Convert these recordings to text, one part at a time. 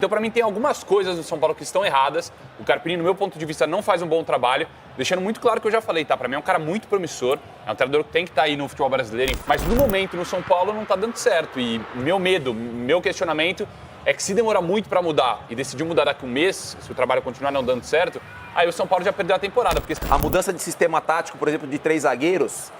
Então, para mim, tem algumas coisas no São Paulo que estão erradas. O Carpini, no meu ponto de vista, não faz um bom trabalho. Deixando muito claro que eu já falei, tá? Para mim é um cara muito promissor. É um treinador que tem que estar aí no futebol brasileiro. Mas no momento, no São Paulo, não está dando certo. E meu medo, meu questionamento é que se demorar muito para mudar e decidir mudar daqui a um mês, se o trabalho continuar não dando certo, aí o São Paulo já perdeu a temporada. Porque a mudança de sistema tático, por exemplo, de 3 zagueiros,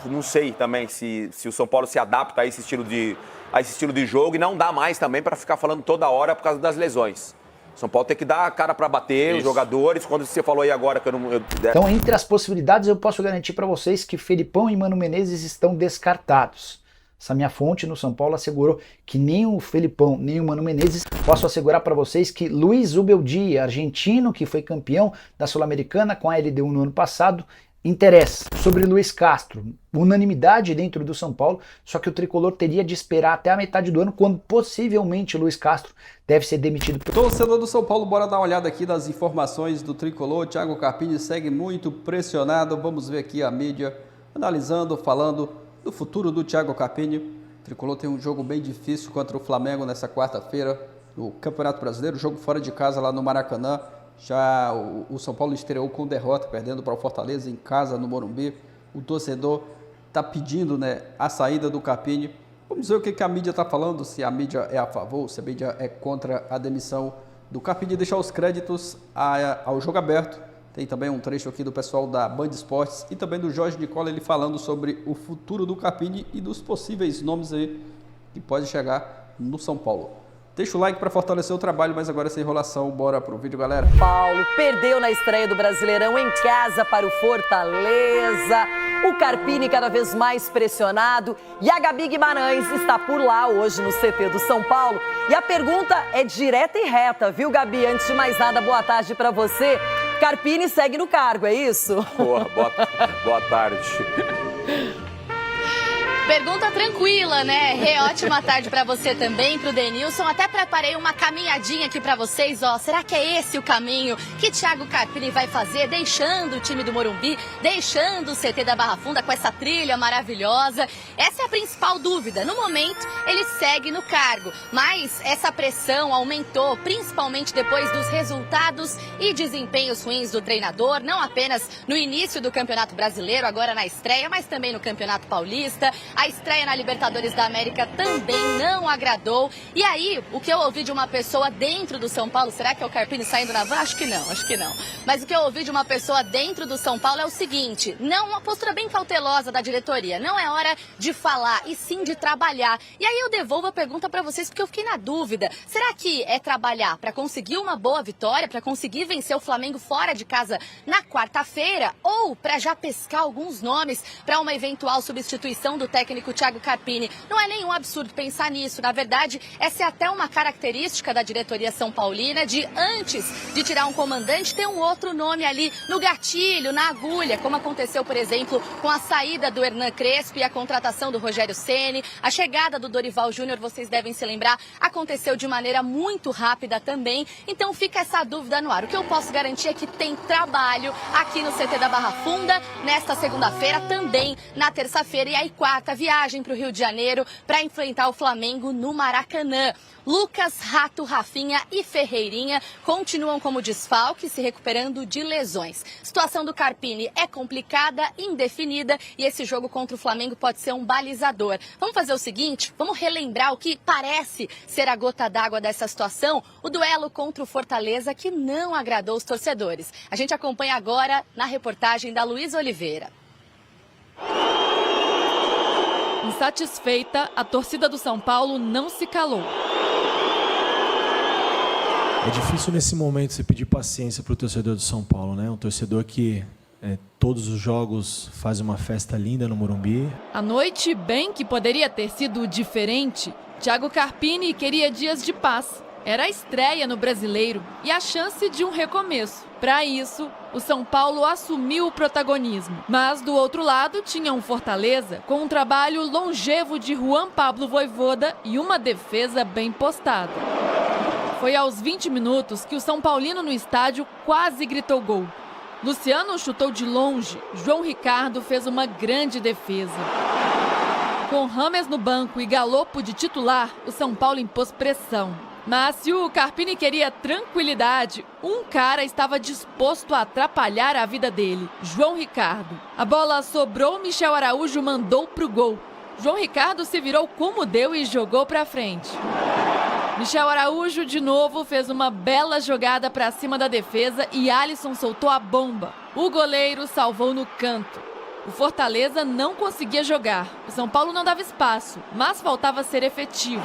não sei também se o São Paulo se adapta a esse estilo de jogo e não dá mais também para ficar falando toda hora por causa das lesões. São Paulo tem que dar a cara para bater os jogadores, quando você falou aí agora que eu não... Então, entre as possibilidades, eu posso garantir para vocês que Felipão e Mano Menezes estão descartados. Essa minha fonte no São Paulo assegurou que nem o Felipão, nem o Mano Menezes. Posso assegurar para vocês que Luiz Ubeldi, argentino, que foi campeão da Sul-Americana com a LDU no ano passado, interessa. Sobre Luiz Castro, unanimidade dentro do São Paulo, só que o tricolor teria de esperar até a metade do ano, quando possivelmente Luiz Castro deve ser demitido. Torcedor do São Paulo, bora dar uma olhada aqui nas informações do tricolor. Thiago Carpini segue muito pressionado. Vamos ver aqui a mídia analisando, falando do futuro do Thiago Carpini. O tricolor tem um jogo bem difícil contra o Flamengo nessa quarta-feira no Campeonato Brasileiro, jogo fora de casa lá no Maracanã. Já o São Paulo estreou com derrota, perdendo para o Fortaleza em casa no Morumbi. O torcedor está pedindo, né, a saída do Carpini. Vamos ver o que a mídia está falando, se a mídia é a favor, se a mídia é contra a demissão do Carpini. Deixar os créditos ao jogo aberto. Tem também um trecho aqui do pessoal da Band Esportes e também do Jorge Nicola, ele falando sobre o futuro do Carpini e dos possíveis nomes aí que pode chegar no São Paulo. Deixa o like para fortalecer o trabalho, mas agora sem enrolação, bora pro vídeo, galera. Paulo perdeu na estreia do Brasileirão em casa para o Fortaleza. O Carpini cada vez mais pressionado e a Gabi Guimarães está por lá hoje no CT do São Paulo. E a pergunta é direta e reta, viu, Gabi? Antes de mais nada, boa tarde para você. Carpini segue no cargo, é isso? Boa tarde. Pergunta tranquila, né? Ótima tarde pra você também, pro Denilson. Até preparei uma caminhadinha aqui pra vocês, ó. Será que é esse o caminho que Thiago Carpini vai fazer, deixando o time do Morumbi, deixando o CT da Barra Funda com essa trilha maravilhosa? Essa é a principal dúvida. No momento, ele segue no cargo, mas essa pressão aumentou, principalmente depois dos resultados e desempenhos ruins do treinador, não apenas no início do Campeonato Brasileiro, agora na estreia, mas também no Campeonato Paulista. A estreia na Libertadores da América também não agradou. E aí, o que eu ouvi de uma pessoa dentro do São Paulo, será que é o Carpini saindo na van? Acho que não. Mas o que eu ouvi de uma pessoa dentro do São Paulo é o seguinte, uma postura bem cautelosa da diretoria. Não é hora de falar, e sim de trabalhar. E aí eu devolvo a pergunta para vocês, porque eu fiquei na dúvida. Será que é trabalhar para conseguir uma boa vitória, para conseguir vencer o Flamengo fora de casa na quarta-feira? Ou para já pescar alguns nomes para uma eventual substituição do técnico Thiago Carpini? Não é nenhum absurdo pensar nisso. Na verdade, essa é até uma característica da diretoria São Paulina de, antes de tirar um comandante, ter um outro nome ali no gatilho, na agulha, como aconteceu, por exemplo, com a saída do Hernan Crespo e a contratação do Rogério Ceni. A chegada do Dorival Júnior, vocês devem se lembrar, aconteceu de maneira muito rápida também. Então fica essa dúvida no ar. O que eu posso garantir é que tem trabalho aqui no CT da Barra Funda, nesta segunda-feira, também na terça-feira e aí quarta, viagem para o Rio de Janeiro para enfrentar o Flamengo no Maracanã. Lucas, Rato, Rafinha e Ferreirinha continuam como desfalque, se recuperando de lesões. Situação do Carpini é complicada, indefinida e esse jogo contra o Flamengo pode ser um balizador. Vamos fazer o seguinte, vamos relembrar o que parece ser a gota d'água dessa situação, o duelo contra o Fortaleza que não agradou os torcedores. A gente acompanha agora na reportagem da Luísa Oliveira. Insatisfeita, a torcida do São Paulo não se calou. É difícil nesse momento você pedir paciência para o torcedor do São Paulo, né? Um torcedor que todos os jogos faz uma festa linda no Morumbi. A noite, bem que poderia ter sido diferente, Thiago Carpini queria dias de paz. Era a estreia no Brasileiro e a chance de um recomeço. Para isso, o São Paulo assumiu o protagonismo. Mas, do outro lado, tinha um Fortaleza com um trabalho longevo de Juan Pablo Vojvoda e uma defesa bem postada. Foi aos 20 minutos que o São Paulino no estádio quase gritou gol. Luciano chutou de longe, João Ricardo fez uma grande defesa. Com Rames no banco e Galopo de titular, o São Paulo impôs pressão. Mas se o Carpini queria tranquilidade, um cara estava disposto a atrapalhar a vida dele, João Ricardo. A bola sobrou, Michel Araújo mandou pro gol. João Ricardo se virou como deu e jogou pra frente. Michel Araújo, de novo, fez uma bela jogada para cima da defesa e Alisson soltou a bomba. O goleiro salvou no canto. O Fortaleza não conseguia jogar. O São Paulo não dava espaço, mas faltava ser efetivo.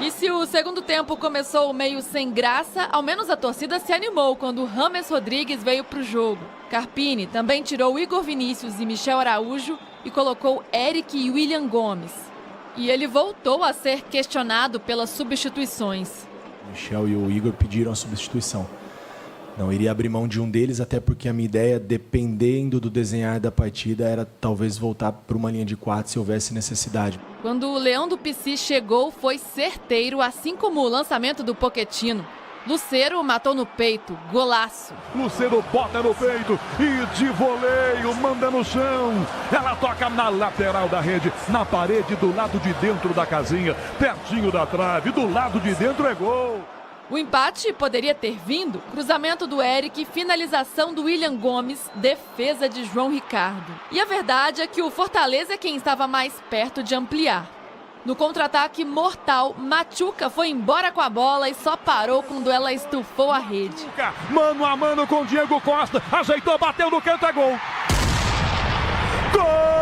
E se o segundo tempo começou meio sem graça, ao menos a torcida se animou quando James Rodrigues veio para o jogo. Carpini também tirou Igor Vinícius e Michel Araújo e colocou Eric e William Gomes. E ele voltou a ser questionado pelas substituições. O Michel e o Igor pediram a substituição. Não iria abrir mão de um deles, até porque a minha ideia, dependendo do desenhar da partida, era talvez voltar para uma linha de 4 se houvesse necessidade. Quando o Leão do Pici chegou, foi certeiro, assim como o lançamento do Pochettino. Lucero matou no peito, golaço. Lucero bota no peito e de voleio, manda no chão. Ela toca na lateral da rede, na parede do lado de dentro da casinha, pertinho da trave, do lado de dentro é gol. O empate poderia ter vindo, cruzamento do Eric, finalização do William Gomes, defesa de João Ricardo. E a verdade é que o Fortaleza é quem estava mais perto de ampliar. No contra-ataque mortal, Machuca foi embora com a bola e só parou quando ela estufou a rede. Mano a mano com Diego Costa, ajeitou, bateu no canto, é gol! Gol!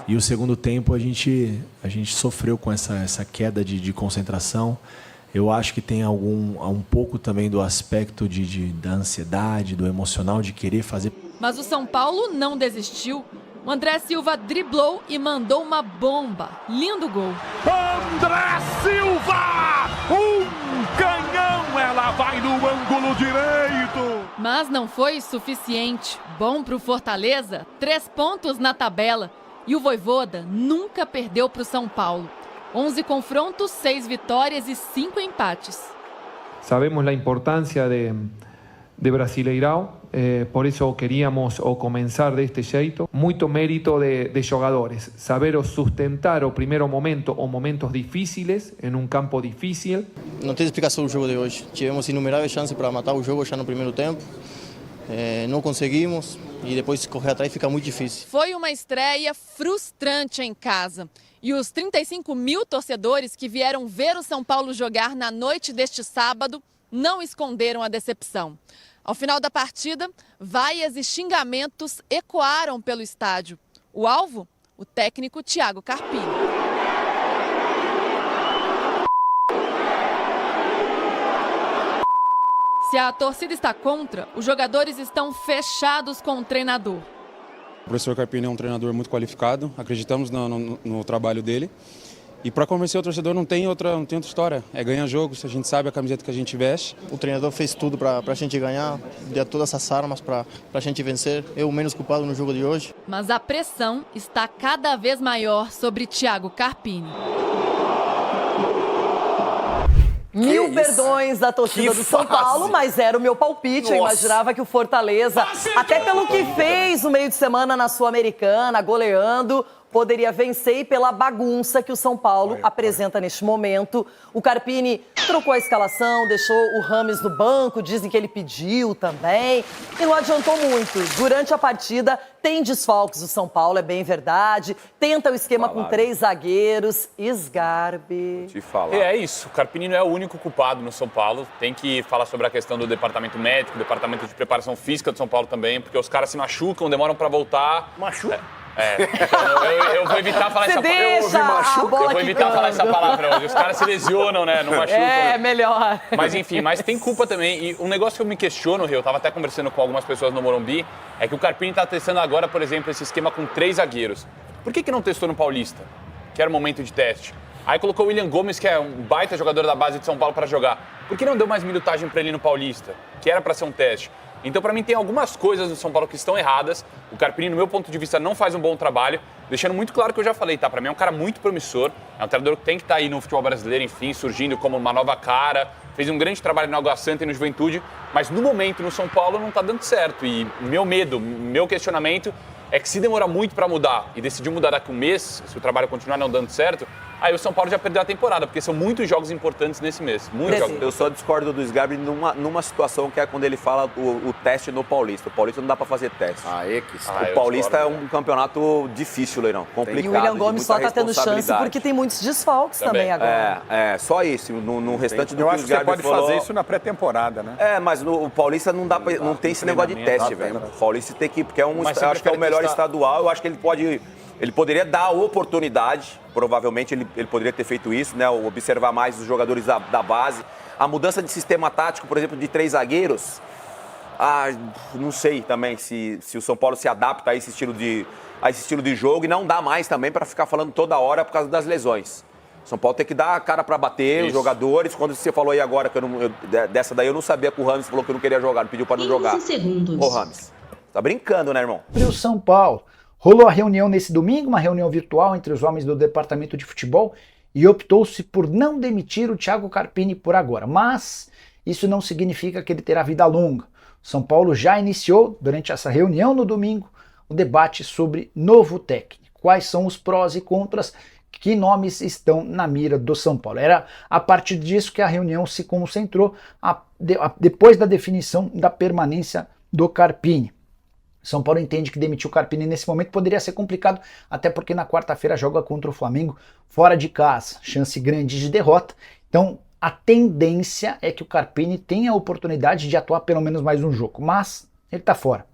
E o segundo tempo a gente sofreu com essa queda de concentração. Eu acho que tem um pouco também do aspecto da ansiedade, do emocional, de querer fazer. Mas o São Paulo não desistiu. O André Silva driblou e mandou uma bomba. Lindo gol. André Silva! Um canhão! Ela vai no ângulo direito! Mas não foi suficiente. Bom para o Fortaleza, 3 pontos na tabela. E o Vojvoda nunca perdeu para o São Paulo. 11 confrontos, 6 vitórias e 5 empates. Sabemos a importância de Brasileirão, por isso queríamos começar deste jeito. Muito mérito de jogadores, saber sustentar o primeiro momento ou momentos difíceis em campo difícil. Não tem explicação o jogo de hoje. Tivemos inumeráveis chances para matar o jogo já no primeiro tempo. Não conseguimos e depois correr atrás fica muito difícil. Foi uma estreia frustrante em casa. E os 35 mil torcedores que vieram ver o São Paulo jogar na noite deste sábado não esconderam a decepção. Ao final da partida, vaias e xingamentos ecoaram pelo estádio. O alvo? O técnico Thiago Carpini. Se a torcida está contra, os jogadores estão fechados com o treinador. O professor Carpini é um treinador muito qualificado, acreditamos no trabalho dele. E para convencer o torcedor não tem outra história, é ganhar jogo, se a gente sabe a camiseta que a gente veste. O treinador fez tudo para a gente ganhar, deu todas essas armas para a gente vencer. Eu o menos culpado no jogo de hoje. Mas a pressão está cada vez maior sobre Thiago Carpini. Mil perdões da torcida do São Paulo, mas era o meu palpite. Eu imaginava que o Fortaleza, até pelo que fez no meio de semana na Sul-Americana, goleando, poderia vencer, e pela bagunça que o São Paulo apresenta neste momento. O Carpini trocou a escalação, deixou o James no banco, dizem que ele pediu também, e não adiantou muito. Durante a partida, tem desfalques do São Paulo, é bem verdade. Tenta o esquema com 3 zagueiros. Sgarbi. Te falar. É isso, o Carpini não é o único culpado no São Paulo. Tem que falar sobre a questão do departamento médico, departamento de preparação física do São Paulo também, porque os caras se machucam, demoram pra voltar. Machuca? Eu vou evitar falar essa palavra. Eu vou evitar falar essa palavra hoje. Os caras se lesionam, né? Não machucam. É, melhor. Mas enfim, tem culpa também. E um negócio que eu me questiono, eu tava até conversando com algumas pessoas no Morumbi, é que o Carpini tá testando agora, por exemplo, esse esquema com 3 zagueiros. Por que não testou no Paulista? Que era o momento de teste. Aí colocou o William Gomes, que é um baita jogador da base de São Paulo, para jogar. Por que não deu mais minutagem para ele no Paulista? Que era para ser um teste. Então, para mim, tem algumas coisas no São Paulo que estão erradas. O Carpini, no meu ponto de vista, não faz um bom trabalho. Deixando muito claro que eu já falei, tá? Para mim é um cara muito promissor. É um treinador que tem que estar aí no futebol brasileiro, enfim, surgindo como uma nova cara. Fez um grande trabalho no Água Santa e no Juventude. Mas no momento, no São Paulo, não tá dando certo. E meu medo, meu questionamento é que se demorar muito para mudar e decidir mudar daqui a um mês, se o trabalho continuar não dando certo, aí o São Paulo já perdeu a temporada, porque são muitos jogos importantes nesse mês. Muitos jogos. Eu só discordo do Sgarbi numa situação que é quando ele fala o teste no Paulista. O Paulista não dá para fazer teste. O Paulista é um campeonato difícil, Leirão. Complicado. E o William Gomes só tá tendo chance porque tem muitos desfalques também agora. Só isso. No restante do eu que acho o que você Sgarbi pode falou... fazer isso na pré-temporada, né? Mas o Paulista não tem esse negócio de teste, velho. O Paulista tem que ir, porque eu acho que é o melhor estadual. Eu acho que ele poderia dar a oportunidade, provavelmente ele poderia ter feito isso, né? Observar mais os jogadores da base. A mudança de sistema tático, por exemplo, de 3 zagueiros, não sei também se o São Paulo se adapta a esse estilo de jogo e não dá mais também para ficar falando toda hora por causa das lesões. O São Paulo tem que dar a cara para bater os jogadores. Quando você falou aí agora, dessa daí eu não sabia que o Rames falou que não queria jogar, pediu para não jogar. Ô Rames, tá brincando, né, irmão? E o São Paulo. Rolou a reunião nesse domingo, uma reunião virtual entre os homens do departamento de futebol e optou-se por não demitir o Thiago Carpini por agora. Mas isso não significa que ele terá vida longa. O São Paulo já iniciou, durante essa reunião no domingo, o debate sobre novo técnico. Quais são os prós e contras, que nomes estão na mira do São Paulo. Era a partir disso que a reunião se concentrou depois da definição da permanência do Carpini. São Paulo entende que demitir o Carpini nesse momento poderia ser complicado, até porque na quarta-feira joga contra o Flamengo fora de casa, chance grande de derrota. Então a tendência é que o Carpini tenha a oportunidade de atuar pelo menos mais um jogo, mas ele está fora.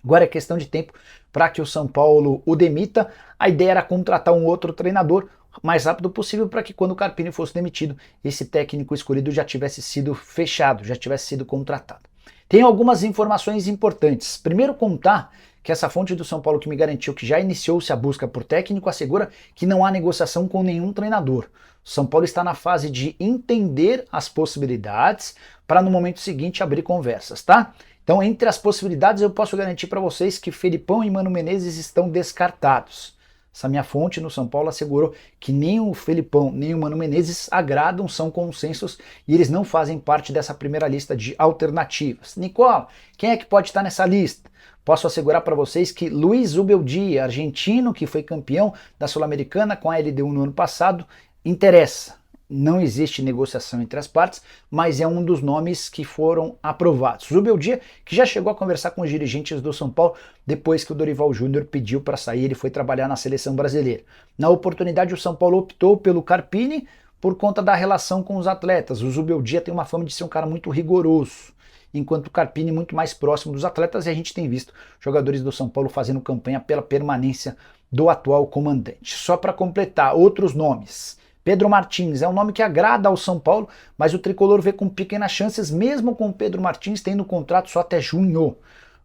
Agora é questão de tempo para que o São Paulo o demita. A ideia era contratar um outro treinador o mais rápido possível para que quando o Carpini fosse demitido, esse técnico escolhido já tivesse sido fechado, já tivesse sido contratado. Tem algumas informações importantes. Primeiro, contar que essa fonte do São Paulo que me garantiu que já iniciou-se a busca por técnico assegura que não há negociação com nenhum treinador. O São Paulo está na fase de entender as possibilidades para no momento seguinte abrir conversas, tá? Então, entre as possibilidades, eu posso garantir para vocês que Felipão e Mano Menezes estão descartados. Essa minha fonte no São Paulo assegurou que nem o Felipão nem o Mano Menezes agradam, são consensos e eles não fazem parte dessa primeira lista de alternativas. Nicola, quem é que pode estar nessa lista? Posso assegurar para vocês que Luiz Ubeldia, argentino, que foi campeão da Sul-Americana com a LDU no ano passado, interessa. Não existe negociação entre as partes, mas é um dos nomes que foram aprovados. Zubeldia, que já chegou a conversar com os dirigentes do São Paulo depois que o Dorival Júnior pediu para sair e foi trabalhar na seleção brasileira. Na oportunidade, o São Paulo optou pelo Carpini por conta da relação com os atletas. O Zubeldia tem uma fama de ser um cara muito rigoroso, enquanto o Carpini muito mais próximo dos atletas, e a gente tem visto jogadores do São Paulo fazendo campanha pela permanência do atual comandante. Só para completar, outros nomes. Pedro Martins é um nome que agrada ao São Paulo, mas o tricolor vê com pequenas chances, mesmo com o Pedro Martins tendo contrato só até junho. O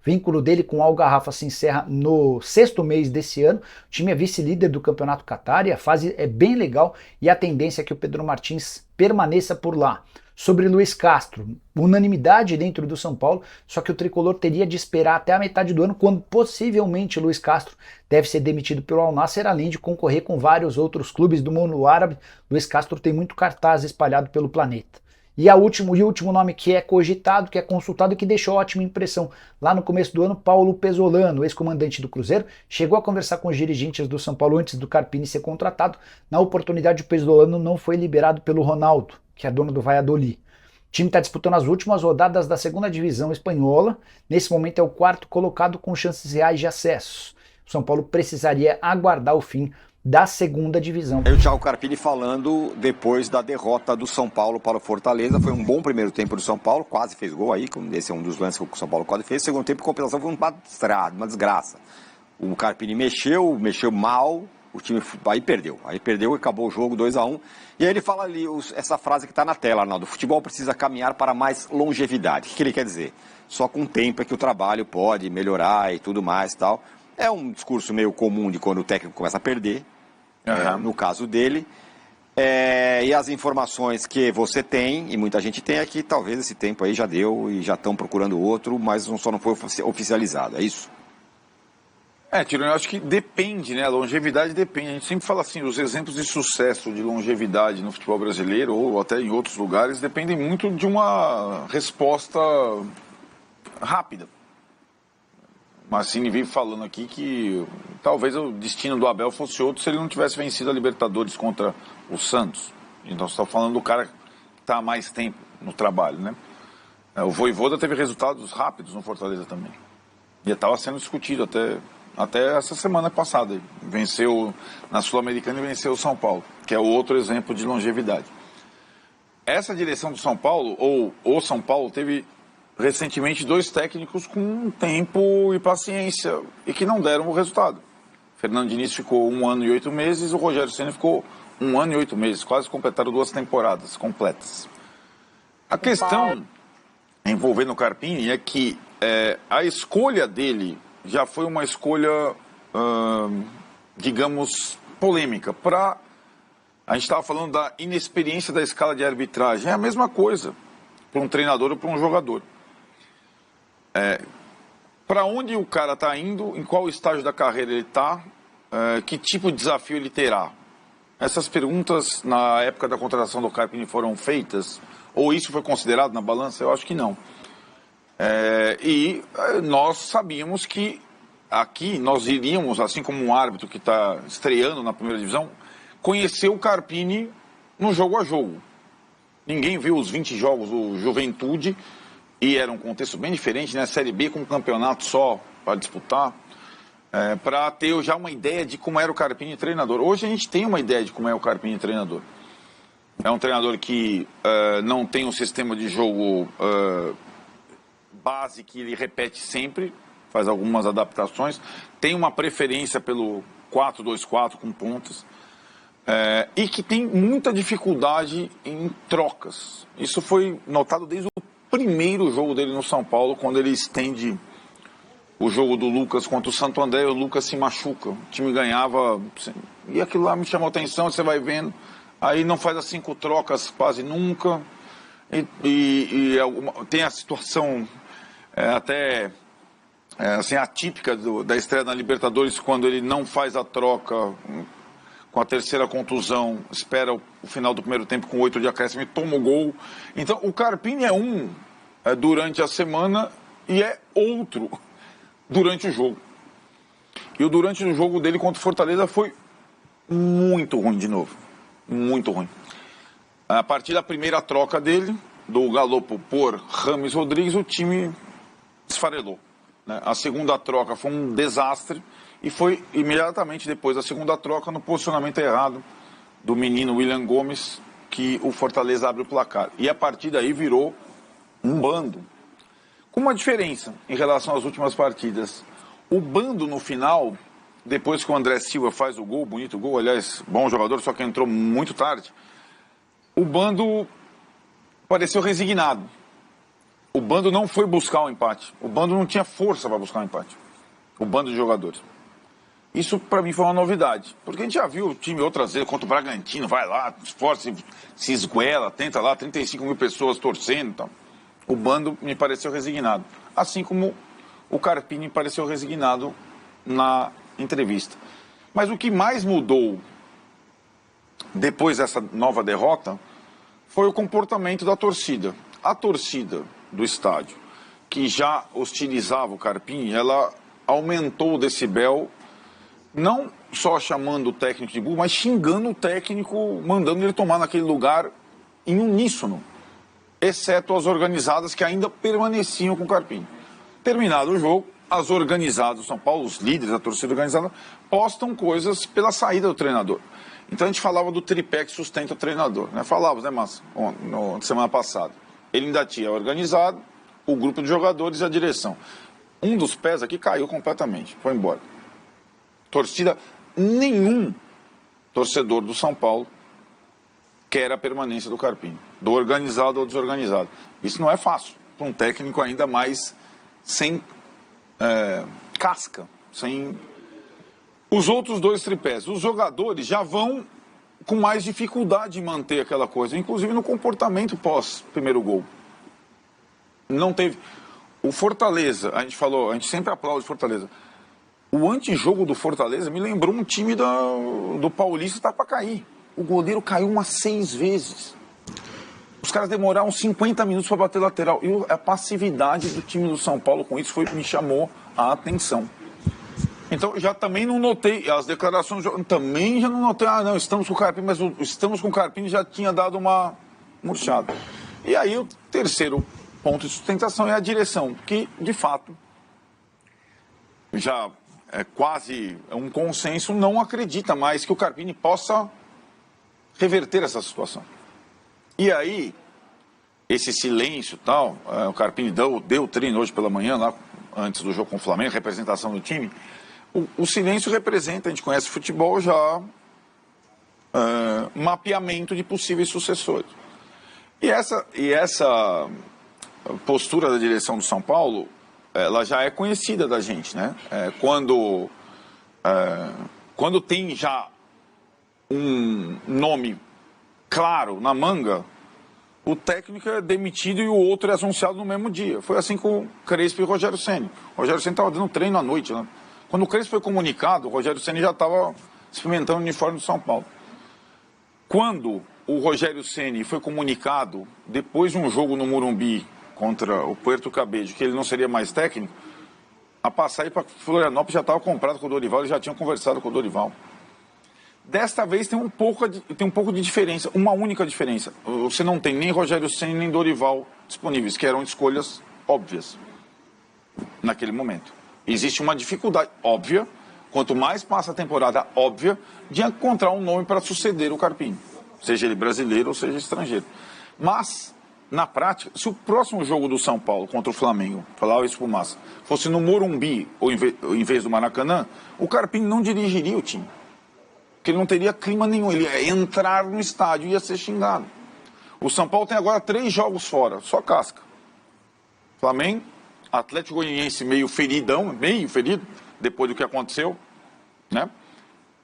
vínculo dele com o Al-Garrafa se encerra no 6º mês desse ano. O time é vice-líder do Campeonato Qatar e a fase é bem legal e a tendência é que o Pedro Martins permaneça por lá. Sobre Luiz Castro, unanimidade dentro do São Paulo, só que o tricolor teria de esperar até a metade do ano, quando possivelmente Luiz Castro deve ser demitido pelo Al Nassr, além de concorrer com vários outros clubes do mundo árabe. Luiz Castro tem muito cartaz espalhado pelo planeta. E o último nome que é cogitado, que é consultado e que deixou ótima impressão lá no começo do ano, Paulo Pesolano, ex-comandante do Cruzeiro, chegou a conversar com os dirigentes do São Paulo antes do Carpini ser contratado. Na oportunidade, o Pesolano não foi liberado pelo Ronaldo, que é dono do Valladolid. O time está disputando as últimas rodadas da 2ª divisão espanhola. Nesse momento é o 4º colocado com chances reais de acesso. O São Paulo precisaria aguardar o fim da 2ª divisão. O Thiago Carpini falando depois da derrota do São Paulo para o Fortaleza. Foi um bom primeiro tempo do São Paulo, quase fez gol aí. Esse é um dos lances que o São Paulo quase fez. Segundo tempo, compensação, foi uma desgraça. O Carpini mexeu mal. O time aí perdeu e acabou o jogo 2-1. E aí ele fala ali essa frase que está na tela, Arnaldo: o futebol precisa caminhar para mais longevidade. O que ele quer dizer? Só com o tempo é que o trabalho pode melhorar e tudo mais e tal. É um discurso meio comum de quando o técnico começa a perder, no caso dele. E as informações que você tem, e muita gente tem, é que talvez esse tempo aí já deu e já estão procurando outro, mas só não foi oficializado, é isso? Tirone, eu acho que depende, né? A longevidade depende. A gente sempre fala assim, os exemplos de sucesso de longevidade no futebol brasileiro ou até em outros lugares dependem muito de uma resposta rápida. Mancini vive falando aqui que talvez o destino do Abel fosse outro se ele não tivesse vencido a Libertadores contra o Santos. Então você está falando do cara que está há mais tempo no trabalho, né? O Vojvoda teve resultados rápidos no Fortaleza também. E estava sendo discutido até essa semana passada. Venceu na Sul-Americana e venceu o São Paulo, que é o outro exemplo de longevidade. Essa direção do São Paulo, ou o São Paulo, teve recentemente 2 técnicos com tempo e paciência e que não deram o resultado. Fernando Diniz ficou 1 ano e 8 meses, o Rogério Ceni ficou 1 ano e 8 meses, quase completaram 2 temporadas completas. A questão envolvendo o Carpini é que a escolha dele já foi uma escolha, digamos, polêmica. A gente estava falando da inexperiência da escala de arbitragem, é a mesma coisa para um treinador ou para um jogador. Para onde o cara está indo, em qual estágio da carreira ele está, que tipo de desafio ele terá? Essas perguntas, na época da contratação do Carpini, foram feitas? Ou isso foi considerado na balança? Eu acho que não. E nós sabíamos que aqui nós iríamos, assim como um árbitro que está estreando na primeira divisão, conhecer o Carpini no jogo a jogo. Ninguém viu os 20 jogos do Juventude, e era um contexto bem diferente, né? Série B com um campeonato só para disputar, para ter já uma ideia de como era o Carpini treinador. Hoje a gente tem uma ideia de como é o Carpini treinador. É um treinador que não tem um sistema de jogo base que ele repete sempre, faz algumas adaptações, tem uma preferência pelo 4-2-4 com pontas, e que tem muita dificuldade em trocas. Isso foi notado desde o primeiro jogo dele no São Paulo, quando ele estende o jogo do Lucas contra o Santo André, e o Lucas se machuca. O time ganhava, e aquilo lá me chamou a atenção, você vai vendo. Aí não faz as 5 trocas quase nunca. Tem a situação assim, atípica da estreia na Libertadores, quando ele não faz a troca com a 3ª contusão, espera o final do primeiro tempo com 8 de acréscimo e toma o gol. Então o Carpini é durante a semana e é outro durante o jogo. E o durante o jogo dele contra o Fortaleza foi muito ruim de novo. Muito ruim. A partir da primeira troca dele, do Galopo por Rames Rodrigues, o time esfarelou. A segunda troca foi um desastre e foi imediatamente depois da segunda troca, no posicionamento errado do menino William Gomes, que o Fortaleza abre o placar. E a partir daí virou um bando. Com uma diferença em relação às últimas partidas. O bando no final, depois que o André Silva faz o gol, bonito gol, aliás, bom jogador, só que entrou muito tarde, o bando pareceu resignado. O bando não foi buscar o empate. O bando não tinha força para buscar o empate. O bando de jogadores. Isso para mim foi uma novidade. Porque a gente já viu o time outras vezes contra o Bragantino, vai lá, esforça, se esguela, tenta lá, 35 mil pessoas torcendo e tal. O bando me pareceu resignado. Assim como o Carpini pareceu resignado na entrevista. Mas o que mais mudou depois dessa nova derrota foi o comportamento da torcida. A torcida do estádio, que já hostilizava o Carpini, ela aumentou o decibel, não só chamando o técnico de burro, mas xingando o técnico, mandando ele tomar naquele lugar em uníssono, exceto as organizadas que ainda permaneciam com o Carpini. Terminado o jogo, as organizadas do São Paulo, os líderes da torcida organizada, postam coisas pela saída do treinador. Então a gente falava do tripé que sustenta o treinador, né? Falávamos, né, Márcio, semana passada. Ele ainda tinha organizado, o grupo de jogadores e a direção. Um dos pés aqui caiu completamente, foi embora. Torcida, nenhum torcedor do São Paulo quer a permanência do Carpini, do organizado ou desorganizado. Isso não é fácil, para um técnico ainda mais sem casca, sem... Os outros 2 tripés, os jogadores já vão com mais dificuldade em manter aquela coisa, inclusive no comportamento pós primeiro gol. Não teve. O Fortaleza, a gente sempre aplaude o Fortaleza. O antijogo do Fortaleza me lembrou um time do Paulista que está para cair. O goleiro caiu umas 6 vezes. Os caras demoraram 50 minutos para bater lateral. E a passividade do time do São Paulo com isso me chamou a atenção. Então, já também não notei, as declarações, também já não notei, não, estamos com o Carpini, mas estamos com o Carpini já tinha dado uma murchada. E aí, o terceiro ponto de sustentação é a direção, que, de fato, já é quase um consenso, não acredita mais que o Carpini possa reverter essa situação. E aí, esse silêncio e tal, o Carpini deu treino hoje pela manhã, lá antes do jogo com o Flamengo, representação do time. O silêncio representa, a gente conhece futebol já, mapeamento de possíveis sucessores. E essa postura da direção do São Paulo, ela já é conhecida da gente, né? Quando tem já um nome claro na manga, o técnico é demitido e o outro é anunciado no mesmo dia. Foi assim com o Crespo e o Rogério Ceni. O Rogério Ceni estava dando treino à noite, né? Quando o Crespo foi comunicado, o Rogério Ceni já estava experimentando o uniforme do São Paulo. Quando o Rogério Ceni foi comunicado, depois de um jogo no Morumbi contra o Puerto Cabello, que ele não seria mais técnico, a passagem para Florianópolis já estava comprada com o Dorival, eles já tinham conversado com o Dorival. Desta vez tem um pouco de diferença, uma única diferença. Você não tem nem Rogério Ceni nem Dorival disponíveis, que eram escolhas óbvias naquele momento. Existe uma dificuldade óbvia, quanto mais passa a temporada óbvia, de encontrar um nome para suceder o Carpini, seja ele brasileiro ou seja estrangeiro. Mas, na prática, se o próximo jogo do São Paulo contra o Flamengo, falava isso pro Massa, fosse no Morumbi ou em vez do Maracanã, o Carpini não dirigiria o time. Porque ele não teria clima nenhum, ele ia entrar no estádio e ia ser xingado. O São Paulo tem agora 3 jogos fora, só casca. Flamengo, Atlético Goianiense meio ferido, depois do que aconteceu, né?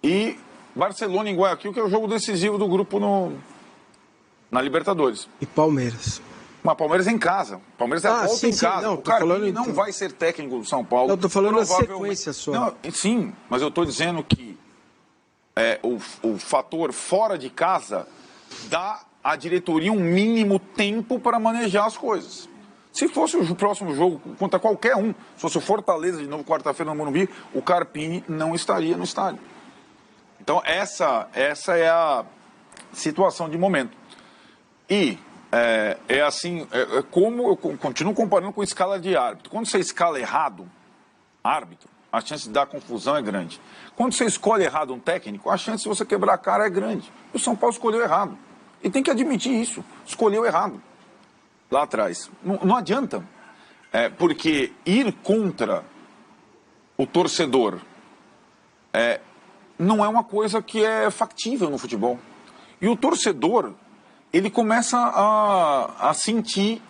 E Barcelona em Guayaquil, que é o jogo decisivo do grupo na Libertadores. E Palmeiras. Mas Palmeiras é em casa. Palmeiras volta em casa. Não, o Carpini não vai ser técnico do São Paulo. Eu tô falando a sequência só. Não, sim, mas eu estou dizendo que o fator fora de casa dá à diretoria um mínimo tempo para manejar as coisas. Se fosse o próximo jogo contra qualquer um, se fosse o Fortaleza de novo quarta-feira no Morumbi, o Carpini não estaria no estádio. Então essa é a situação de momento. E como eu continuo comparando com escala de árbitro. Quando você escala errado árbitro, a chance de dar confusão é grande. Quando você escolhe errado um técnico, a chance de você quebrar a cara é grande. O São Paulo escolheu errado. E tem que admitir isso. Escolheu errado. Lá atrás. Não adianta. Porque ir contra o torcedor não é uma coisa que é factível no futebol. E o torcedor, ele começa a sentir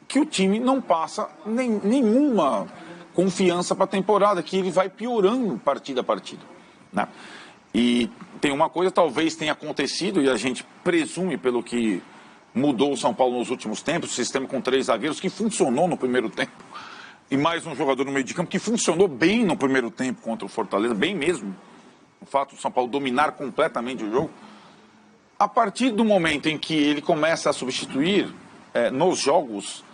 que o time não passa nenhuma confiança para a temporada, que ele vai piorando partida a partida, né? E tem uma coisa, talvez tenha acontecido, e a gente presume pelo que mudou o São Paulo nos últimos tempos, o sistema com 3 zagueiros, que funcionou no primeiro tempo, e mais um jogador no meio de campo, que funcionou bem no primeiro tempo contra o Fortaleza, bem mesmo. O fato do São Paulo dominar completamente o jogo. A partir do momento em que ele começa a substituir nos jogos,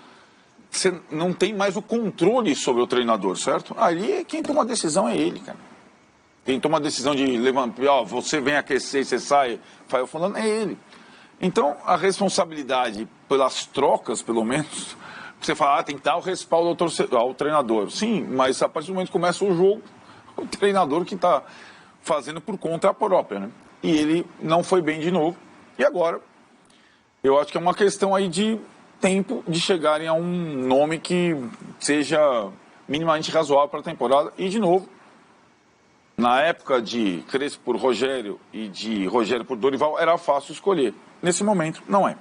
você não tem mais o controle sobre o treinador, certo? Ali quem toma a decisão é ele, cara. Quem toma a decisão de levantar, você vem aquecer, você sai, vai falando, é ele. Então, a responsabilidade pelas trocas, pelo menos, você fala, tem que dar o respaldo ao treinador. Sim, mas a partir do momento que começa o jogo, o treinador que está fazendo por conta própria, né? E ele não foi bem de novo. E agora, eu acho que é uma questão aí de tempo de chegarem a um nome que seja minimamente razoável para a temporada. E, de novo, na época de Crespo por Rogério e de Rogério por Dorival, era fácil escolher. Nesse momento, não é.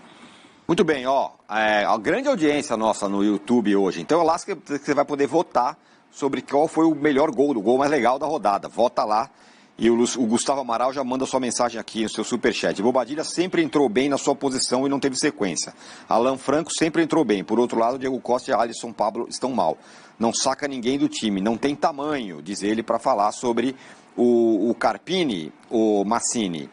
Muito bem, a grande audiência nossa no YouTube hoje. Então, lá você vai poder votar sobre qual foi o melhor gol, o gol mais legal da rodada. Vota lá E o Gustavo Amaral já manda sua mensagem aqui no seu superchat. Bobadilha sempre entrou bem na sua posição e não teve sequência. Alan Franco sempre entrou bem. Por outro lado, Diego Costa e Alisson Pablo estão mal. Não saca ninguém do time. Não tem tamanho, diz ele, para falar sobre o Carpini, o Massini.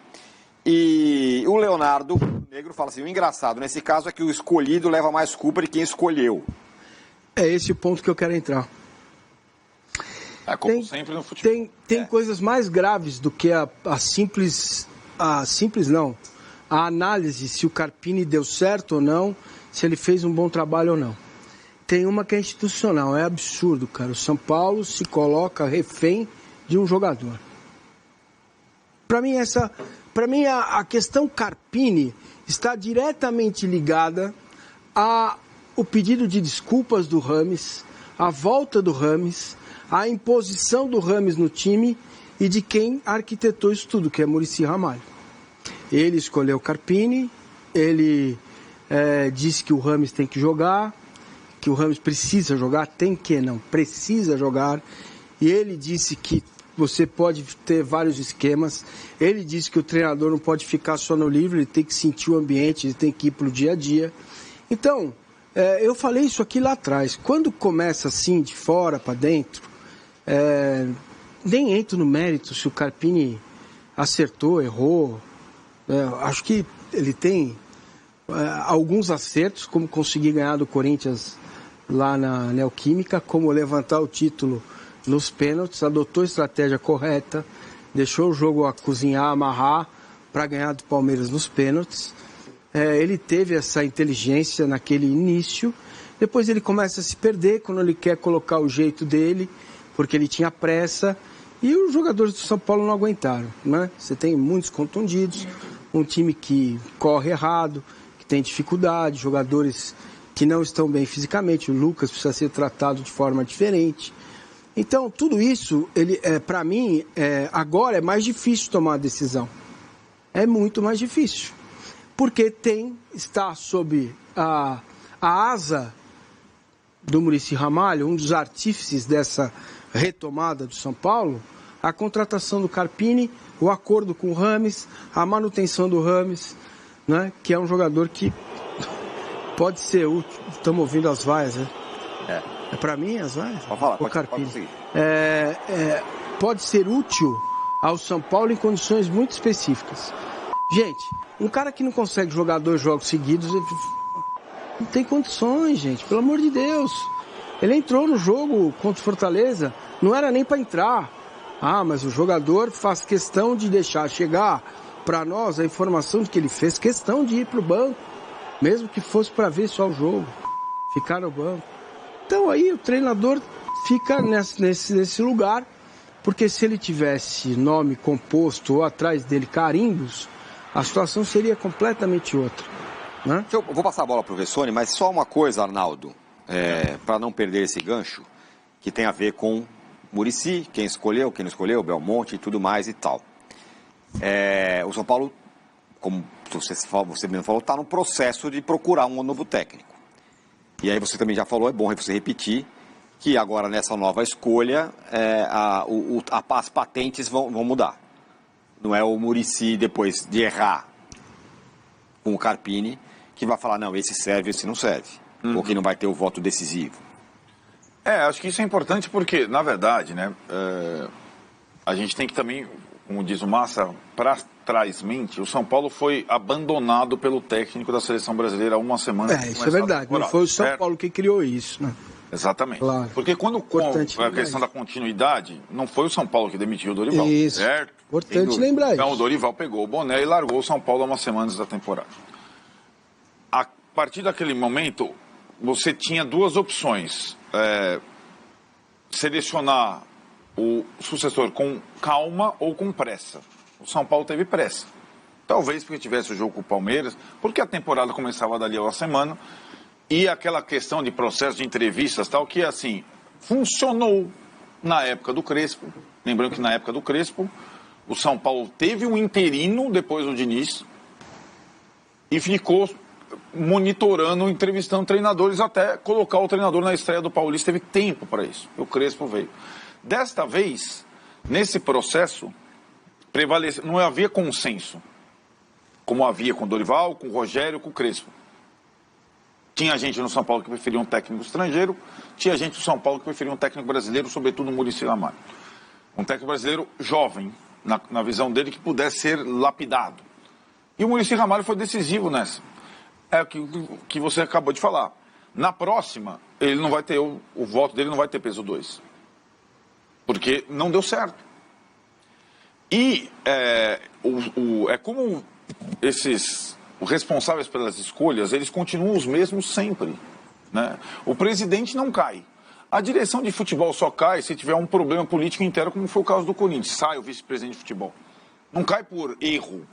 E o Leonardo Negro fala assim, o engraçado nesse caso é que o escolhido leva mais culpa de quem escolheu. É esse o ponto que eu quero entrar. Como sempre no futebol. Tem coisas mais graves do que a análise se o Carpini deu certo ou não, se ele fez um bom trabalho ou não. Tem uma que é institucional, é absurdo, cara. O São Paulo se coloca refém de um jogador. Para mim a questão Carpini está diretamente ligada ao pedido de desculpas do Rames, a volta do Rames, a imposição do Rames no time e de quem arquitetou isso tudo, que é Muricy Ramalho. Ele escolheu o Carpini, ele disse que o Rames tem que jogar, que o Rames precisa jogar, precisa jogar, e ele disse que você pode ter vários esquemas, ele disse que o treinador não pode ficar só no livro, ele tem que sentir o ambiente, ele tem que ir para o dia a dia. Então, eu falei isso aqui lá atrás, quando começa assim, de fora para dentro, nem entro no mérito se o Carpini acertou, errou. Acho que ele tem alguns acertos, como conseguir ganhar do Corinthians lá na Neoquímica, como levantar o título nos pênaltis, adotou a estratégia correta, deixou o jogo a cozinhar, amarrar para ganhar do Palmeiras nos pênaltis. Ele teve essa inteligência naquele início, depois ele começa a se perder quando ele quer colocar o jeito dele, porque ele tinha pressa, e os jogadores do São Paulo não aguentaram, né? Você tem muitos contundidos, um time que corre errado, que tem dificuldade, jogadores que não estão bem fisicamente, o Lucas precisa ser tratado de forma diferente. Então, tudo isso, para mim, agora é mais difícil tomar a decisão. É muito mais difícil. Porque está sob a asa do Muricy Ramalho, um dos artífices dessa retomada do São Paulo, a contratação do Carpini, o acordo com o Rames, a manutenção do Rames, né, que é um jogador que pode ser útil. Estamos ouvindo as vaias, né? É para mim as vaias? Pode falar, o Carpini. Pode ser útil ao São Paulo em condições muito específicas. Gente, um cara que não consegue jogar 2 jogos seguidos, não tem condições, gente, pelo amor de Deus. Ele entrou no jogo contra o Fortaleza, não era nem para entrar. Mas o jogador faz questão de deixar chegar para nós a informação de que ele fez questão de ir para o banco, mesmo que fosse para ver só o jogo, ficar no banco. Então aí o treinador fica nesse lugar, porque se ele tivesse nome composto ou atrás dele carimbos, a situação seria completamente outra, né? Eu vou passar a bola para o Vessone, mas só uma coisa, Arnaldo, para não perder esse gancho, que tem a ver com Muricy, quem escolheu, quem não escolheu, Belmonte e tudo mais e tal. O São Paulo, como você mesmo falou, está no processo de procurar um novo técnico. E aí você também já falou, é bom você repetir, que agora nessa nova escolha as patentes vão mudar. Não é o Muricy, depois de errar com o Carpini, que vai falar, não, esse serve, esse não serve. Ou que não vai ter o voto decisivo. Acho que isso é importante porque, na verdade, né, a gente tem que também, como diz o Massa, para trás mente, o São Paulo foi abandonado pelo técnico da Seleção Brasileira há uma semana. Isso é verdade, não foi o São Paulo que criou isso, né? Exatamente. Claro. Porque quando a questão da continuidade, não foi o São Paulo que demitiu o Dorival. Isso. Certo? Importante lembrar isso. Então o Dorival pegou o boné e largou o São Paulo há umas semanas da temporada. A partir daquele momento, você tinha 2 opções. Selecionar o sucessor com calma ou com pressa. O São Paulo teve pressa. Talvez porque tivesse o jogo com o Palmeiras, porque a temporada começava dali a uma semana, e aquela questão de processo de entrevistas tal, que assim, funcionou na época do Crespo. Lembrando que na época do Crespo, o São Paulo teve um interino depois do Diniz e ficou monitorando, entrevistando treinadores até colocar o treinador na estreia do Paulista. Teve tempo para isso. O Crespo veio. Desta vez, nesse processo, não havia consenso, como havia com o Dorival, com o Rogério, com o Crespo. Tinha gente no São Paulo que preferia um técnico estrangeiro, tinha gente no São Paulo que preferia um técnico brasileiro, sobretudo o Muricy Ramalho. Um técnico brasileiro jovem, na visão dele, que pudesse ser lapidado. E o Muricy Ramalho foi decisivo nessa. É o que você acabou de falar. Na próxima, ele não vai ter, o voto dele não vai ter peso 2. Porque não deu certo. E é como os responsáveis pelas escolhas, eles continuam os mesmos sempre. Né? O presidente não cai. A direção de futebol só cai se tiver um problema político interno, como foi o caso do Corinthians. Sai o vice-presidente de futebol. Não cai por erro.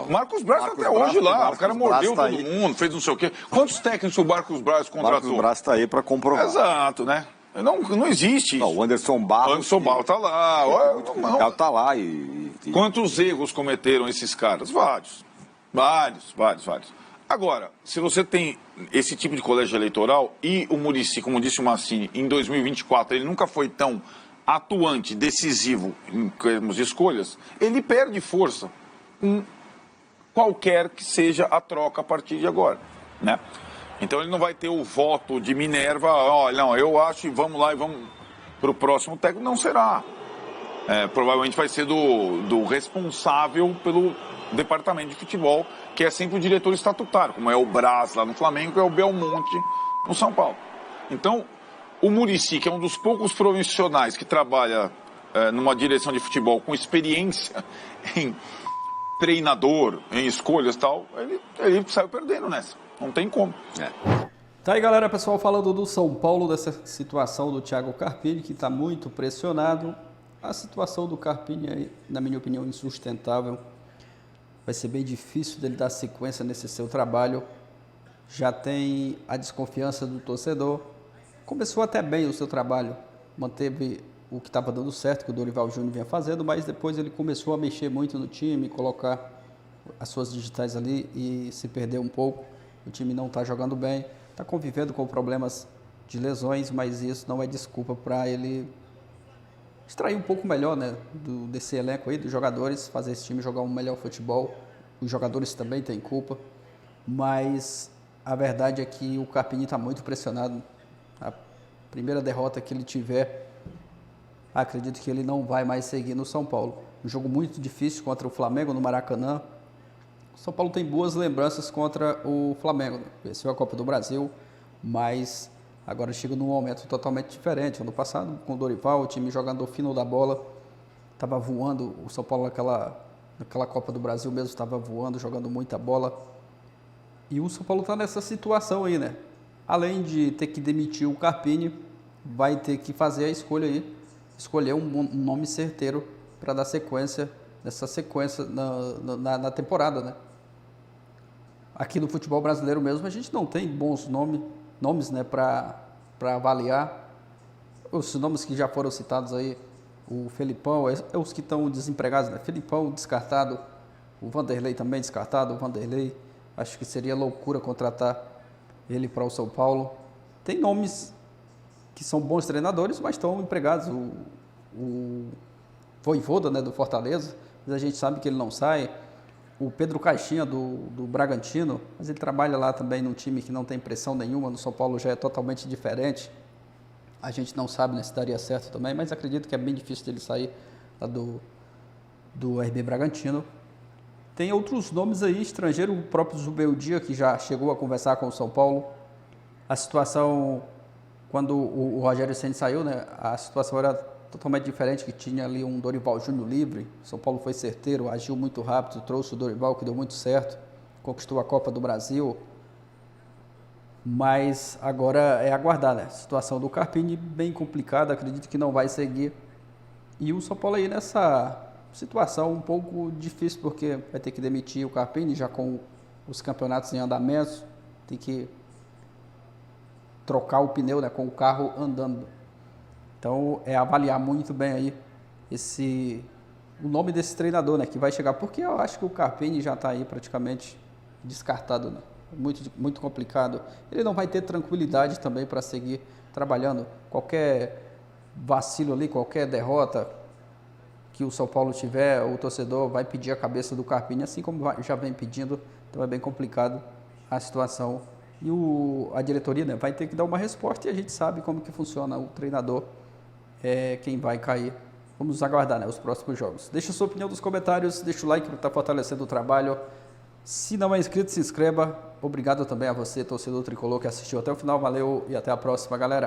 O Marcos Braz está até hoje lá. O cara mordeu todo mundo, fez não sei o quê. Quantos técnicos o Marcos Braz contratou? Marcos Braz está aí para comprovar. Exato, né? Não existe isso. O Anderson Barros. Está lá. Está lá Quantos erros cometeram esses caras? Vários. Agora, se você tem esse tipo de colégio eleitoral e o Muricy, como disse o Massini, em 2024, ele nunca foi tão atuante, decisivo em termos de escolhas, ele perde força em qualquer que seja a troca a partir de agora, né? Então ele não vai ter o voto de Minerva, olha, não, eu acho, e vamos lá e vamos para o próximo técnico, não será. Provavelmente vai ser do responsável pelo departamento de futebol, que é sempre o diretor estatutário, como é o Braz lá no Flamengo, é o Belmonte no São Paulo. Então, o Muricy, que é um dos poucos profissionais que trabalha numa direção de futebol com experiência em treinador, em escolhas e tal, ele saiu perdendo nessa. Não tem como. Tá aí, galera, pessoal, falando do São Paulo, dessa situação do Thiago Carpini, que está muito pressionado. A situação do Carpini é, na minha opinião, insustentável. Vai ser bem difícil dele dar sequência nesse seu trabalho. Já tem a desconfiança do torcedor. Começou até bem o seu trabalho. Manteve o que estava dando certo, que o Dorival Júnior vinha fazendo, mas depois ele começou a mexer muito no time, colocar as suas digitais ali e se perdeu um pouco. O time não está jogando bem, está convivendo com problemas de lesões, mas isso não é desculpa para ele extrair um pouco melhor, né, desse elenco aí, dos jogadores, fazer esse time jogar um melhor futebol. Os jogadores também têm culpa, mas a verdade é que o Carpini está muito pressionado. A primeira derrota que ele tiver, acredito que ele não vai mais seguir no São Paulo. Um jogo muito difícil contra o Flamengo no Maracanã. O São Paulo tem boas lembranças contra o Flamengo, né? Venceu a Copa do Brasil, mas agora chega num momento totalmente diferente. Ano passado, com o Dorival, o time jogando fino da bola, estava voando. O São Paulo naquela Copa do Brasil mesmo estava voando, jogando muita bola. E o São Paulo está nessa situação aí, né? Além de ter que demitir o Carpini, vai ter que fazer a escolha aí, escolher um nome certeiro para dar sequência, nessa sequência na temporada, né? Aqui no futebol brasileiro mesmo, a gente não tem bons nomes, né, para avaliar. Os nomes que já foram citados aí, o Felipão, os que estão desempregados, né? Felipão descartado, o Vanderlei também descartado. O Vanderlei, acho que seria loucura contratar ele para o São Paulo. Tem nomes que são bons treinadores, mas estão empregados. O Vojvoda, né, do Fortaleza, mas a gente sabe que ele não sai. O Pedro Caixinha, do Bragantino, mas ele trabalha lá também num time que não tem pressão nenhuma. No São Paulo já é totalmente diferente. A gente não sabe, né, se daria certo também, mas acredito que é bem difícil dele sair lá do RB Bragantino. Tem outros nomes aí, estrangeiro, o próprio Zubeldia, que já chegou a conversar com o São Paulo. A situação, quando o Rogério Ceni saiu, né, a situação era totalmente diferente, que tinha ali um Dorival Júnior livre. O São Paulo foi certeiro, agiu muito rápido, trouxe o Dorival, que deu muito certo, conquistou a Copa do Brasil. Mas agora é aguardar, né? A situação do Carpini bem complicada, acredito que não vai seguir. E o São Paulo aí nessa situação um pouco difícil, porque vai ter que demitir o Carpini, já com os campeonatos em andamento, tem que trocar o pneu, né, com o carro andando. Então é avaliar muito bem aí o nome desse treinador, né, que vai chegar, porque eu acho que o Carpini já está aí praticamente descartado, né? Muito, muito complicado. Ele não vai ter tranquilidade também para seguir trabalhando. Qualquer vacilo ali, qualquer derrota, que o São Paulo tiver, o torcedor vai pedir a cabeça do Carpini, assim como já vem pedindo, então é bem complicado a situação. E a diretoria, né, vai ter que dar uma resposta e a gente sabe como que funciona o treinador, quem vai cair. Vamos aguardar, né, os próximos jogos. Deixa a sua opinião nos comentários, deixa o like para estar fortalecendo o trabalho. Se não é inscrito, se inscreva. Obrigado também a você, torcedor tricolor, que assistiu até o final. Valeu e até a próxima, galera.